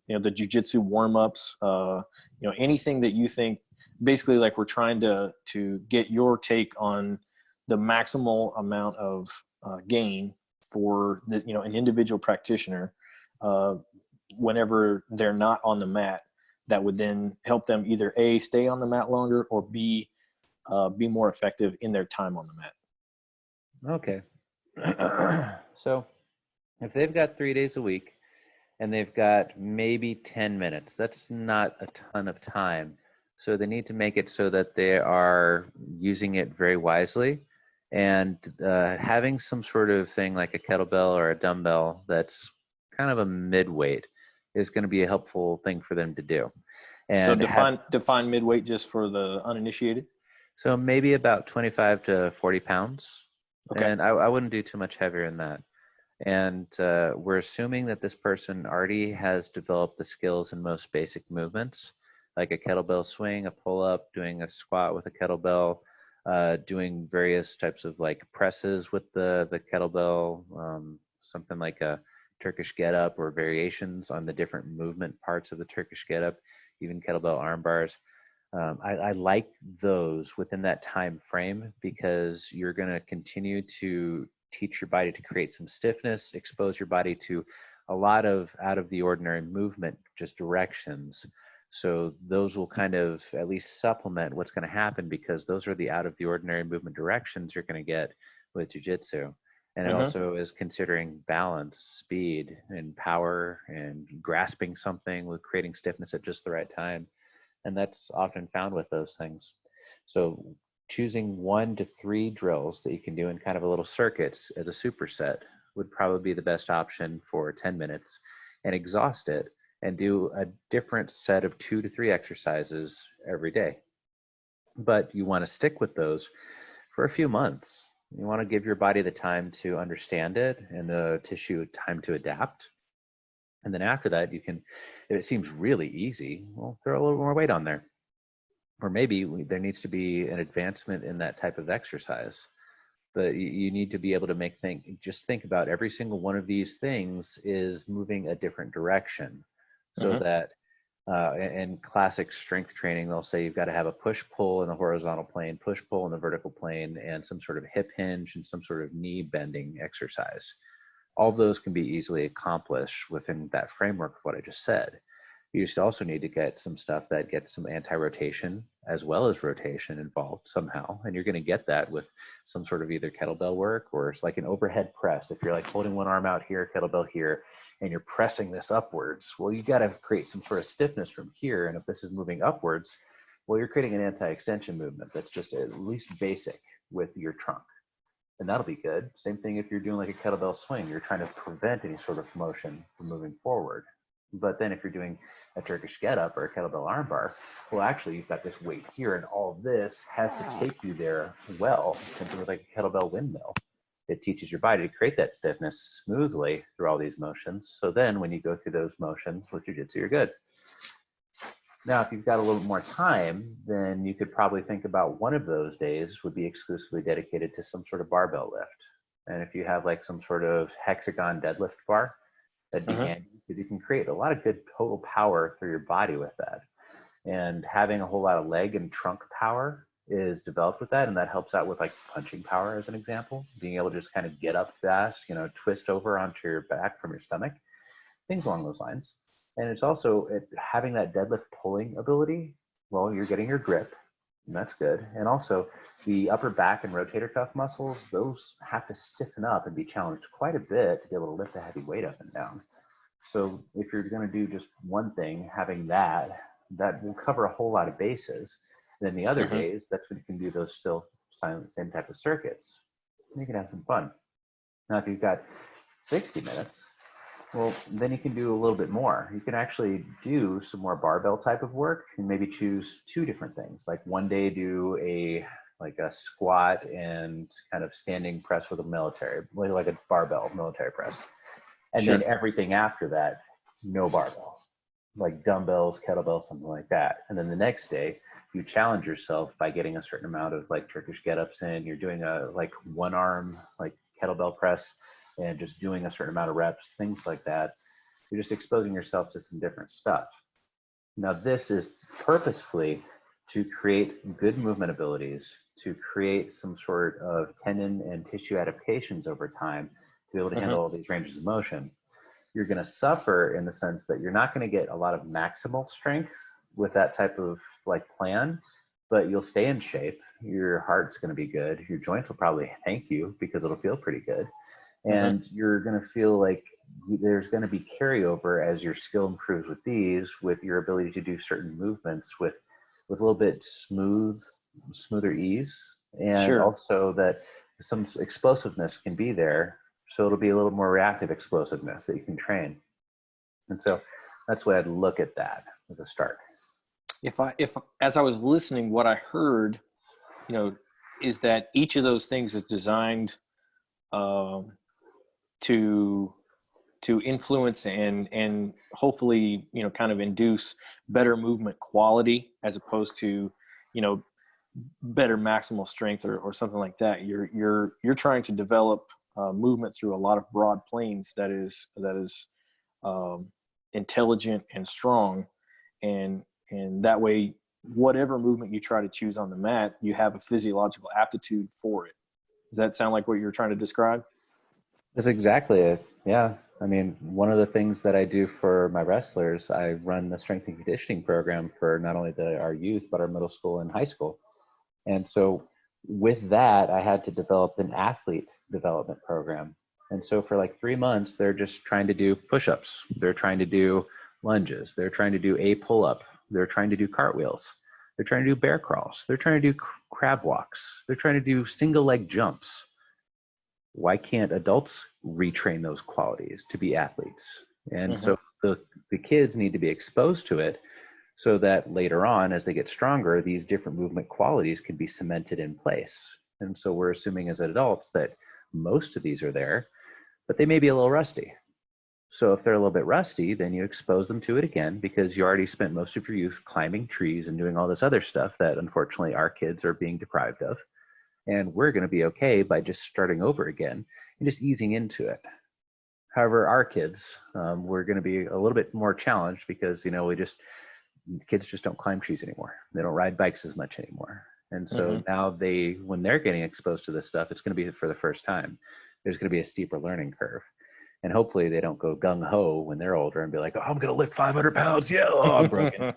you know, the jiu-jitsu warm-ups, you know, anything that you think, basically, like, we're trying to get your take on the maximal amount of gain for the, you know, an individual practitioner, whenever they're not on the mat, that would then help them either A, stay on the mat longer, or B, be more effective in their time on the mat. Okay. So if they've got 3 days a week and they've got maybe 10 minutes, that's not a ton of time. So they need to make it so that they are using it very wisely, and having some sort of thing like a kettlebell or a dumbbell that's kind of a mid-weight is going to be a helpful thing for them to do. So And define mid-weight just for the uninitiated. so maybe about 25 to 40 pounds. Okay. And I wouldn't do too much heavier than that. And we're assuming that this person already has developed the skills in most basic movements, like a kettlebell swing, a pull-up, doing a squat with a kettlebell, doing various types of like presses with the kettlebell, something like a Turkish get-up or variations on the different movement parts of the Turkish get-up, even kettlebell arm bars. I like those within that time frame, because you're going to continue to teach your body to create some stiffness, expose your body to a lot of out of the ordinary movement, just directions. So those will kind of at least supplement what's going to happen, because those are the out of the ordinary movement directions you're going to get with jiu-jitsu. And it also is considering balance, speed, and power, and grasping something with creating stiffness at just the right time. And that's often found with those things. So choosing 1 to 3 drills that you can do in kind of a little circuits as a superset would probably be the best option for 10 minutes, and exhaust it and do a different set of 2 to 3 exercises every day. But you want to stick with those for a few months. You want to give your body the time to understand it and the tissue time to adapt. And then after that, you can, if it seems really easy, well, throw a little more weight on there. Or maybe there needs to be an advancement in that type of exercise. But you need to be able to just think about every single one of these things is moving a different direction. So that in classic strength training, they'll say you've got to have a push-pull in the horizontal plane, push-pull in the vertical plane, and some sort of hip hinge and some sort of knee bending exercise. All of those can be easily accomplished within that framework of what I just said. You just also need to get some stuff that gets some anti-rotation as well as rotation involved somehow. And you're going to get that with some sort of either kettlebell work, or it's like an overhead press. If you're like holding one arm out here, kettlebell here, and you're pressing this upwards, well, you got to create some sort of stiffness from here. And if this is moving upwards, well, you're creating an anti-extension movement that's just at least basic with your trunk. and that'll be good. Same thing if you're doing like a kettlebell swing, you're trying to prevent any sort of motion from moving forward. But then if you're doing a Turkish get up or a kettlebell armbar, well, actually you've got this weight here, and all this has to take you there well, simply with like a kettlebell windmill. It teaches your body to create that stiffness smoothly through all these motions. So then when you go through those motions with jiu-jitsu, you're good. Now, if you've got a little more time, then you could probably think about one of those days would be exclusively dedicated to some sort of barbell lift. And if you have like some sort of hexagon deadlift bar, that'd be handy, because you can create a lot of good total power through your body with that. And having a whole lot of leg and trunk power is developed with that, and that helps out with like punching power as an example, being able to just kind of get up fast, twist over onto your back from your stomach, things along those lines. And it's also having that deadlift pulling ability. Well, you're getting your grip, and that's good. And also the upper back and rotator cuff muscles, those have to stiffen up and be challenged quite a bit to be able to lift a heavy weight up and down. So if you're going to do just one thing, having that will cover a whole lot of bases. And then the other days, that's when you can do those still same type of circuits. And you can have some fun. Now, if you've got 60 minutes, well, then you can do a little bit more. You can actually do some more barbell type of work and maybe choose two different things. Like one day do a squat and kind of standing press with a like a barbell military press. And then everything after that, no barbell, like dumbbells, kettlebells, something like that. And then the next day, you challenge yourself by getting a certain amount of like Turkish get-ups in. You're doing a like one arm, like kettlebell press, and just doing a certain amount of reps, things like that. You're just exposing yourself to some different stuff. Now, this is purposefully to create good movement abilities, to create some sort of tendon and tissue adaptations over time to be able to handle all these ranges of motion. You're going to suffer in the sense that you're not going to get a lot of maximal strength with that type of like plan, but you'll stay in shape. Your heart's going to be good. Your joints will probably thank you because it'll feel pretty good. And you're going to feel like there's going to be carryover as your skill improves with these, with your ability to do certain movements with a little bit smoother ease. And also that some explosiveness can be there. So it'll be a little more reactive explosiveness that you can train. And so that's the way I'd look at that as a start. If as I was listening, what I heard, is that each of those things is designed to influence and hopefully, kind of induce better movement quality as opposed to, better maximal strength or something like that. You're trying to develop movement through a lot of broad planes that is intelligent and strong, and that way, whatever movement you try to choose on the mat, you have a physiological aptitude for it. Does that sound like what you're trying to describe? That's exactly it. Yeah. I mean, one of the things that I do for my wrestlers, I run the strength and conditioning program for not only our youth, but our middle school and high school. And so with that, I had to develop an athlete development program. And so for like 3 months, they're just trying to do push-ups. They're trying to do lunges. They're trying to do a pull-up. They're trying to do cartwheels. They're trying to do bear crawls. They're trying to do crab walks. They're trying to do single leg jumps. Why can't adults retrain those qualities to be athletes? And so the kids need to be exposed to it so that later on, as they get stronger, these different movement qualities can be cemented in place. And so we're assuming as adults that most of these are there, but they may be a little rusty. So if they're a little bit rusty, then you expose them to it again, because you already spent most of your youth climbing trees and doing all this other stuff that unfortunately our kids are being deprived of. And we're going to be okay by just starting over again and just easing into it. However, our kids, we're going to be a little bit more challenged because, kids just don't climb trees anymore. They don't ride bikes as much anymore. And so now when they're getting exposed to this stuff, it's going to be for the first time. There's going to be a steeper learning curve. And hopefully they don't go gung-ho when they're older and be like, oh, I'm going to lift 500 pounds. Yeah, I'm broken.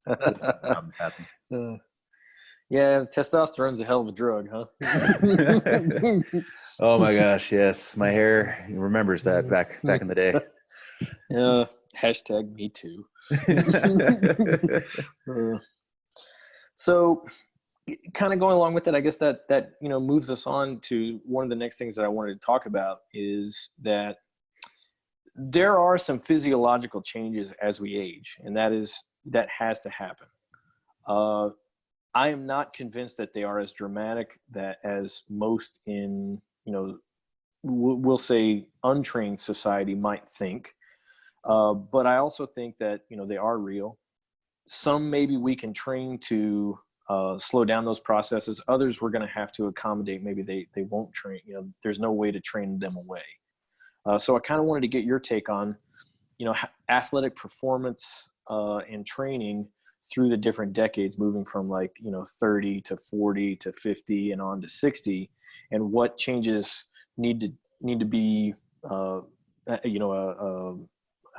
Problems happen. Yeah, testosterone's a hell of a drug, huh? Oh my gosh, yes. My hair remembers that back in the day. Yeah, hashtag me too. So kind of going along with it, I guess that moves us on to one of the next things that I wanted to talk about is that there are some physiological changes as we age, and that has to happen. I am not convinced that they are as dramatic that as most in, we'll say untrained society might think. But I also think that, they are real. Some maybe we can train to slow down those processes. Others we're going to have to accommodate. Maybe they won't train. There's no way to train them away. So I kind of wanted to get your take on, athletic performance and training through the different decades, moving from 30 to 40 to 50 and on to 60, and what changes need to be, an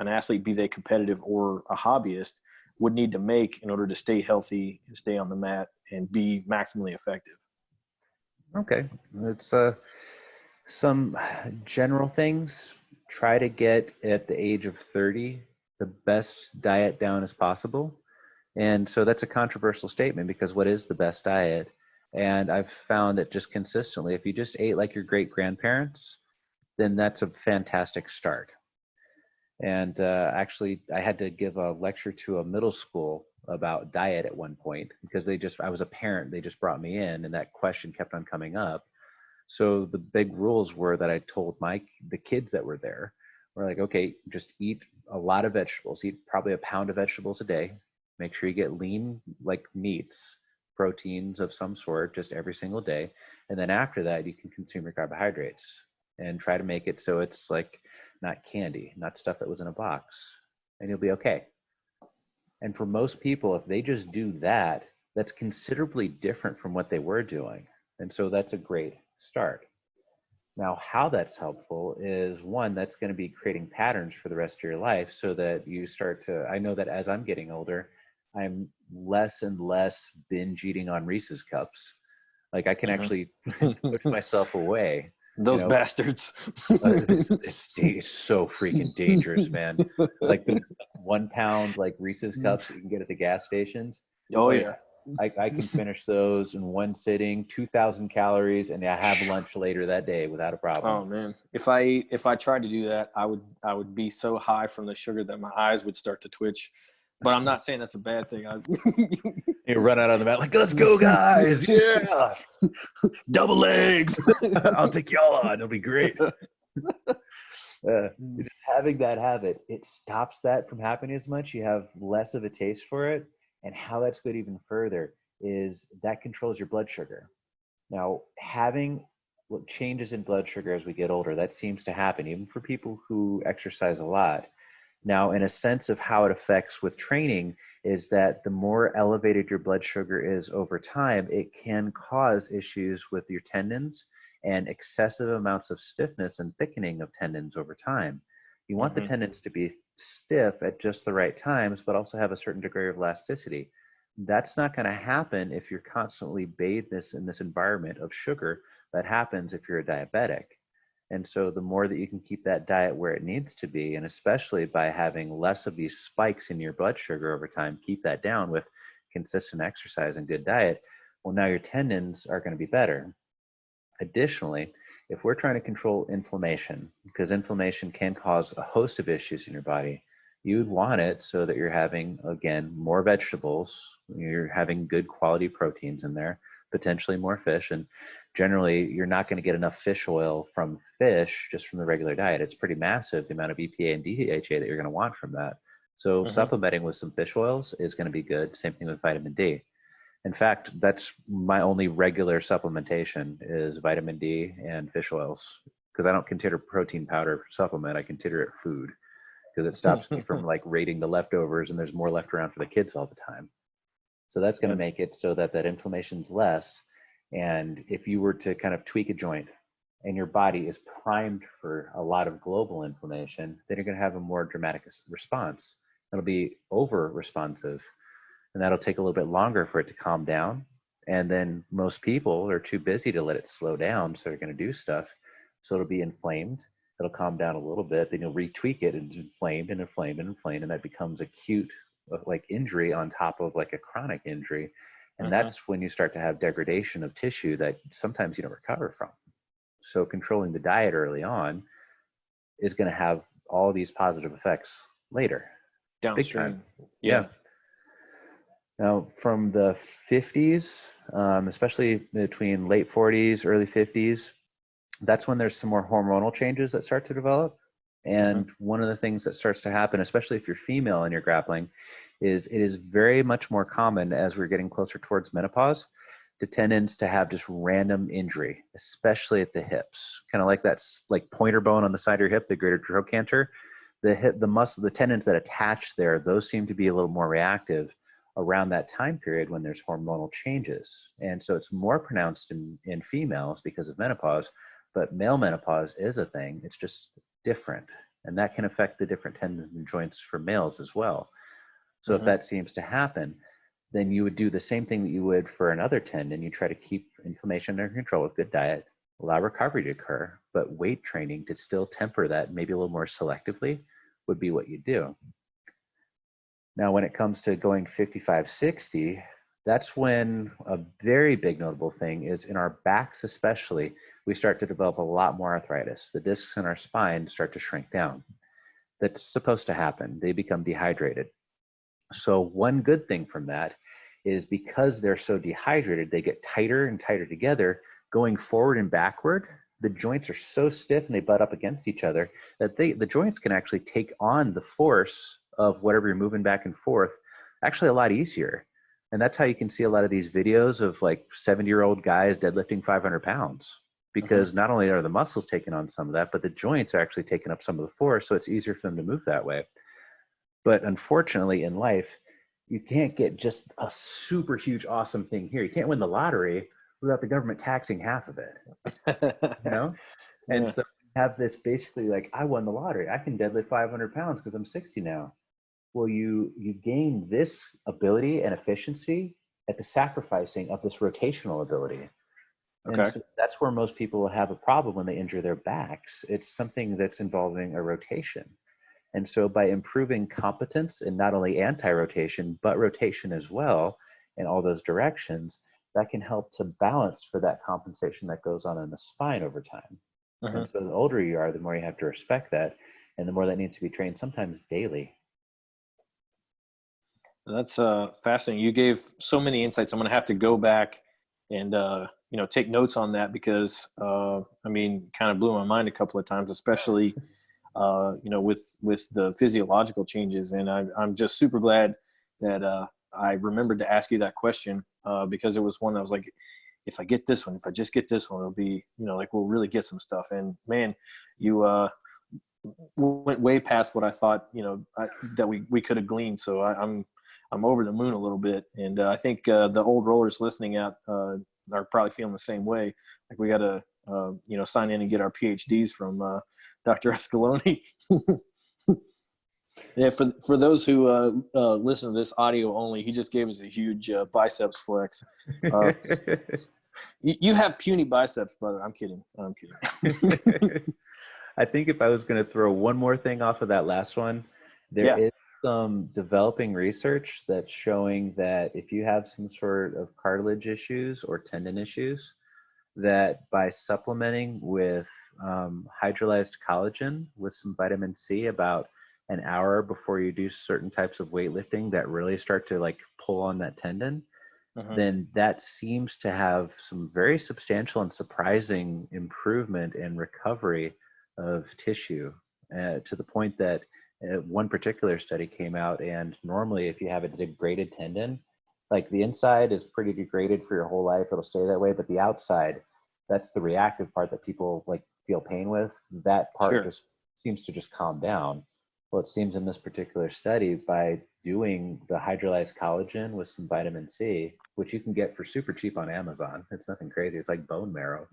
athlete, be they competitive or a hobbyist, would need to make in order to stay healthy and stay on the mat and be maximally effective. Okay. It's some general things. Try to get at the age of 30 the best diet down as possible. And so that's a controversial statement, because what is the best diet? And I've found that just consistently, if you just ate like your great grandparents, then that's a fantastic start. And actually, I had to give a lecture to a middle school about diet at one point, because I was a parent, they just brought me in, and that question kept on coming up. So the big rules were that I told the kids that were there, were like, okay, just eat a lot of vegetables, eat probably a pound of vegetables a day. Make sure you get lean, like meats, proteins of some sort, just every single day. And then after that, you can consume your carbohydrates and try to make it so it's like not candy, not stuff that was in a box, and you'll be okay. And for most people, if they just do that, that's considerably different from what they were doing. And so that's a great start. Now, how that's helpful is, one, that's going to be creating patterns for the rest of your life, so that you I know that as I'm getting older, I'm less and less binge eating on Reese's cups. Like I can actually push myself away. Those bastards. It's so freaking dangerous, man. Like the 1 pound like Reese's cups that you can get at the gas stations. Oh yeah. I can finish those in one sitting, 2,000 calories, and I have lunch later that day without a problem. Oh man, if I tried to do that, I would be so high from the sugar that my eyes would start to twitch. But I'm not saying that's a bad thing. You run out on the mat like, let's go, guys! Yeah, double legs. I'll take y'all on. It'll be great. Just having that habit, it stops that from happening as much. You have less of a taste for it. And how that's good even further is that controls your blood sugar. Now, having changes in blood sugar as we get older, that seems to happen even for people who exercise a lot. Now, in a sense of how it affects with training, is that the more elevated your blood sugar is over time, it can cause issues with your tendons and excessive amounts of stiffness and thickening of tendons over time. You want the tendons to be stiff at just the right times, but also have a certain degree of elasticity. That's not going to happen if you're constantly bathed in this environment of sugar. That happens if you're a diabetic. And so the more that you can keep that diet where it needs to be, and especially by having less of these spikes in your blood sugar over time, keep that down with consistent exercise and good diet, well, now your tendons are going to be better. Additionally, if we're trying to control inflammation, because inflammation can cause a host of issues in your body, you would want it so that you're having, again, more vegetables, you're having good quality proteins in there, potentially more fish. And generally, you're not going to get enough fish oil from fish just from the regular diet. It's pretty massive, the amount of EPA and DHA that you're going to want from that. So supplementing with some fish oils is going to be good. Same thing with vitamin D. In fact, that's my only regular supplementation is vitamin D and fish oils, because I don't consider protein powder supplement. I consider it food, because it stops me from like raiding the leftovers, and there's more left around for the kids all the time. So that's going to make it so that that inflammation's less. And if you were to kind of tweak a joint and your body is primed for a lot of global inflammation, then you're going to have a more dramatic response. It'll be over responsive. And that'll take a little bit longer for it to calm down. And then most people are too busy to let it slow down, so they're going to do stuff. So it'll be inflamed. It'll calm down a little bit. Then you'll retweak it, and it's inflamed and inflamed and inflamed. And that becomes acute, like injury on top of like a chronic injury. And that's when you start to have degradation of tissue that sometimes you don't recover from. So controlling the diet early on is going to have all these positive effects later. Big time. Downstream. Yeah. Now, from the 50s, especially between late 40s, early 50s, that's when there's some more hormonal changes that start to develop. And one of the things that starts to happen, especially if you're female and you're grappling, is it is very much more common as we're getting closer towards menopause to tendons to have just random injury, especially at the hips. Kind of like that's like pointer bone on the side of your hip, the greater trochanter. The hip, the muscle, the tendons that attach there, those seem to be a little more reactive around that time period when there's hormonal changes. And so it's more pronounced in females because of menopause, but male menopause is a thing. It's just different. And that can affect the different tendons and joints for males as well. So if that seems to happen, then you would do the same thing that you would for another tendon. You try to keep inflammation under control with good diet, allow recovery to occur, but weight training to still temper that maybe a little more selectively would be what you do. Now, when it comes to going 55, 60, that's when a very big notable thing is in our backs especially, we start to develop a lot more arthritis. The discs in our spine start to shrink down. That's supposed to happen. They become dehydrated. So one good thing from that is because they're so dehydrated, they get tighter and tighter together. Going forward and backward, the joints are so stiff and they butt up against each other that the joints can actually take on the force of whatever you're moving back and forth actually a lot easier. And that's how you can see a lot of these videos of like 70-year-old guys deadlifting 500 pounds, because not only are the muscles taking on some of that, but the joints are actually taking up some of the force. So it's easier for them to move that way. But unfortunately in life, you can't get just a super huge, awesome thing here. You can't win the lottery without the government taxing half of it, you know? And so you have this basically like, I won the lottery. I can deadlift 500 pounds because I'm 60 now. Well, you gain this ability and efficiency at the sacrificing of this rotational ability. And so that's where most people will have a problem when they injure their backs. It's something that's involving a rotation. And so by improving competence in not only anti-rotation, but rotation as well in all those directions, that can help to balance for that compensation that goes on in the spine over time. And so the older you are, the more you have to respect that, and the more that needs to be trained, sometimes daily. That's fascinating. You gave so many insights. I'm going to have to go back and take notes on that, because I mean, kind of blew my mind a couple of times, especially with the physiological changes. And I'm just super glad that I remembered to ask you that question, because it was one that was like, if I get this one, if I just get this one, it'll be, like we'll really get some stuff. And man, you went way past what I thought, that we could have gleaned. So I'm over the moon a little bit. And I think the old rollers listening out are probably feeling the same way. Like we got to, sign in and get our PhDs from Dr. Escaloni. Yeah, for those who listen to this audio only, he just gave us a huge biceps flex. You have puny biceps, brother. I'm kidding. I think if I was going to throw one more thing off of that last one, there is some developing research that's showing that if you have some sort of cartilage issues or tendon issues, that by supplementing with hydrolyzed collagen with some vitamin C about an hour before you do certain types of weightlifting that really start to like pull on that tendon, then that seems to have some very substantial and surprising improvement in recovery of tissue, to the point that one particular study came out, and normally if you have a degraded tendon, like the inside is pretty degraded for your whole life, it'll stay that way, but the outside, that's the reactive part that people like feel pain with, that part just seems to just calm down. Well, it seems in this particular study, by doing the hydrolyzed collagen with some vitamin C, which you can get for super cheap on Amazon, it's nothing crazy, it's like bone marrow,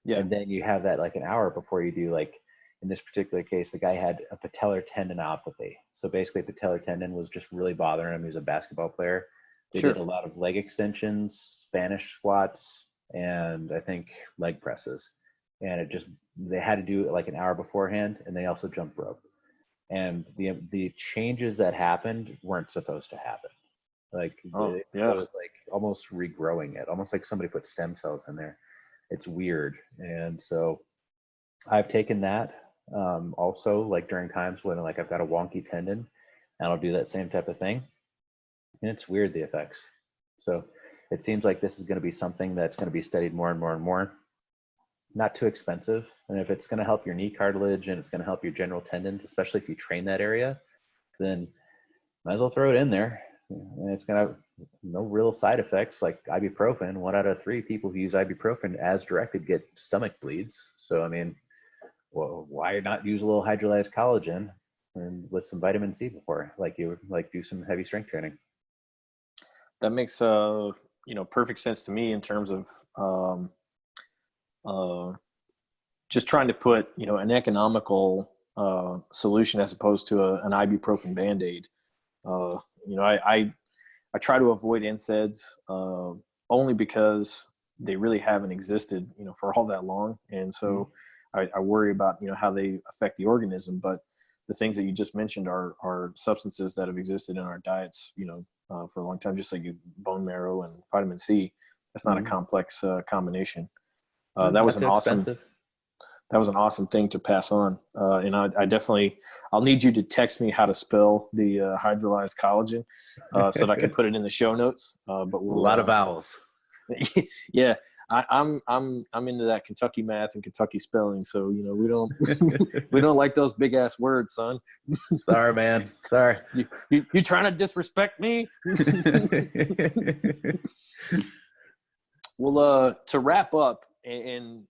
and then you have that like an hour before you do, like in this particular case, the guy had a patellar tendinopathy. So basically patellar tendon was just really bothering him. He was a basketball player. They did a lot of leg extensions, Spanish squats, and I think leg presses. And they had to do it like an hour beforehand, and they also jumped rope. And the changes that happened weren't supposed to happen. Like Oh, it yeah. was like almost regrowing it, almost like somebody put stem cells in there. It's weird. And so I've taken that also, like during times when like I've got a wonky tendon, and I'll do that same type of thing. And it's weird, the effects. So it seems like this is going to be something that's going to be studied more and more and more. Not too expensive. And if it's going to help your knee cartilage and it's going to help your general tendons, especially if you train that area, then might as well throw it in there. And it's going to have no real side effects like ibuprofen. 1 out of 3 people who use ibuprofen as directed get stomach bleeds. So, I mean, well, why not use a little hydrolyzed collagen and with some vitamin C before, like you would like do some heavy strength training? That makes perfect sense to me in terms of uh, just trying to put an economical solution as opposed to an ibuprofen band-aid. I try to avoid NSAIDs only because they really haven't existed for all that long, and so I worry about how they affect the organism. But the things that you just mentioned are substances that have existed in our diets for a long time, just like bone marrow and vitamin C. That's not a complex combination. That was Not an too awesome expensive. that was an awesome thing to pass on. And I definitely, I'll need you to text me how to spell the hydrolyzed collagen so that I can put it in the show notes. But A we'll, lot of vowels. yeah, I'm into that Kentucky math and Kentucky spelling. So, we don't, we don't like those big ass words, son. Sorry, man. Sorry. You trying to disrespect me? Well, to wrap up, and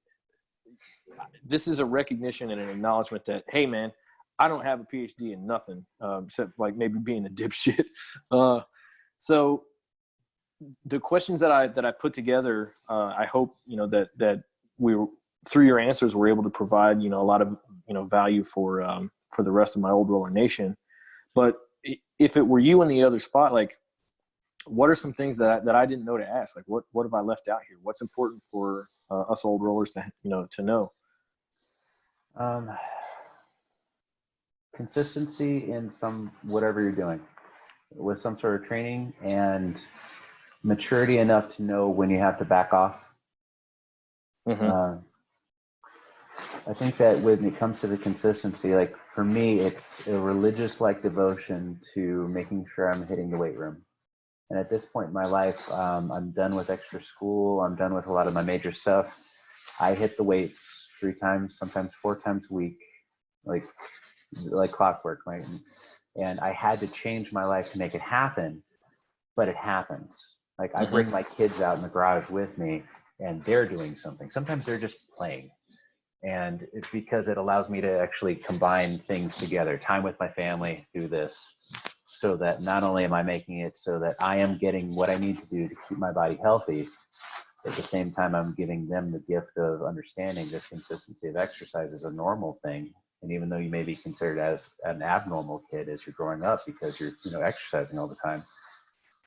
this is a recognition and an acknowledgement that, hey, man, I don't have a PhD in nothing except like maybe being a dipshit. So the questions that I put together, I hope that we through your answers were able to provide a lot of value for the rest of my Old Roller Nation. But if it were you in the other spot, like, what are some things that I didn't know to ask? Like, what have I left out here? What's important for us old rollers to know? Consistency in some whatever you're doing with some sort of training, and maturity enough to know when you have to back off. Mm-hmm. I think that when it comes to the consistency, like for me, it's a religious like devotion to making sure I'm hitting the weight room. And at this point in my life, I'm done with extra school. I'm done with a lot of my major stuff. I hit the weights 3 times, sometimes 4 times a week, like clockwork, right? And I had to change my life to make it happen, but it happens. Like I bring my kids out in the garage with me, and they're doing something. Sometimes they're just playing. And it's because it allows me to actually combine things together, time with my family, do this, so that not only am I making it so that I am getting what I need to do to keep my body healthy, at the same time, I'm giving them the gift of understanding this consistency of exercise is a normal thing. And even though you may be considered as an abnormal kid as you're growing up because you're exercising all the time,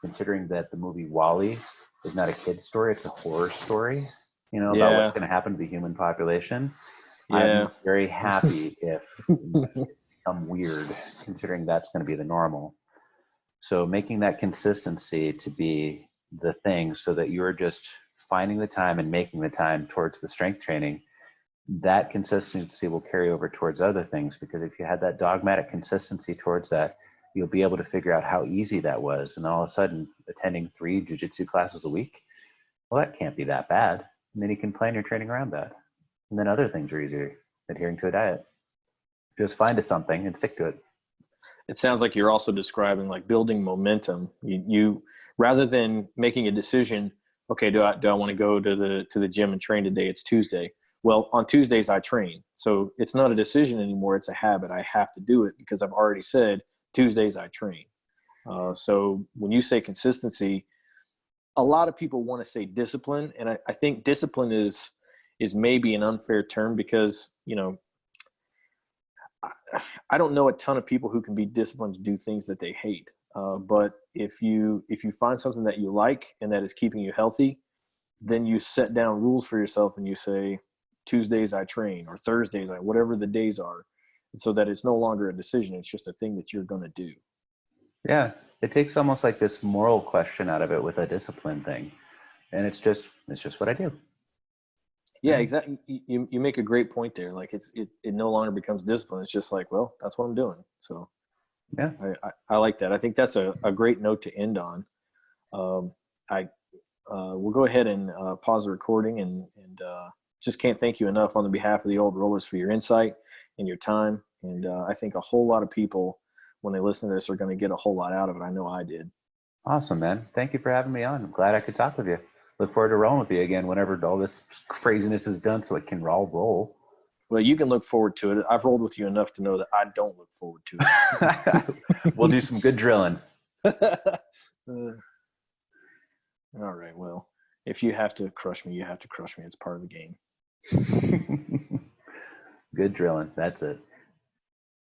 considering that the movie WALL-E is not a kid's story, it's a horror story, about what's Yeah. going to happen to the human population. Yeah. I'm very happy if it's become weird, considering that's going to be the normal. So making that consistency to be the thing so that you're just finding the time and making the time towards the strength training, that consistency will carry over towards other things, because if you had that dogmatic consistency towards that, you'll be able to figure out how easy that was. And all of a sudden, attending 3 jiu-jitsu classes a week, well, that can't be that bad. And then you can plan your training around that. And then other things are easier, adhering to a diet. Just find something and stick to it. It sounds like you're also describing like building momentum. You rather than making a decision, okay, do I want to go to the gym and train today? It's Tuesday. Well, on Tuesdays I train. So it's not a decision anymore. It's a habit. I have to do it because I've already said Tuesdays I train. So when you say consistency, a lot of people want to say discipline. And I think discipline is maybe an unfair term because, I don't know a ton of people who can be disciplined to do things that they hate. But if you find something that you like and that is keeping you healthy, then you set down rules for yourself and you say, Tuesdays I train, or Thursdays whatever the days are, and so that it's no longer a decision. It's just a thing that you're going to do. Yeah. It takes almost like this moral question out of it with a discipline thing. And it's just what I do. Yeah, exactly. You make a great point there. Like it no longer becomes discipline. It's just like, well, that's what I'm doing. So Yeah. I like that. I think that's a great note to end on. I we'll go ahead and pause the recording and just can't thank you enough on the behalf of the Old Rollers for your insight and your time. And I think a whole lot of people, when they listen to this, are going to get a whole lot out of it. I know I did. Awesome, man. Thank you for having me on. I'm glad I could talk with you. Look forward to rolling with you again whenever all this craziness is done so it can all roll. Well, you can look forward to it. I've rolled with you enough to know that I don't look forward to it. We'll do some good drilling. All right. Well, if you have to crush me, you have to crush me. It's part of the game. Good drilling. That's it.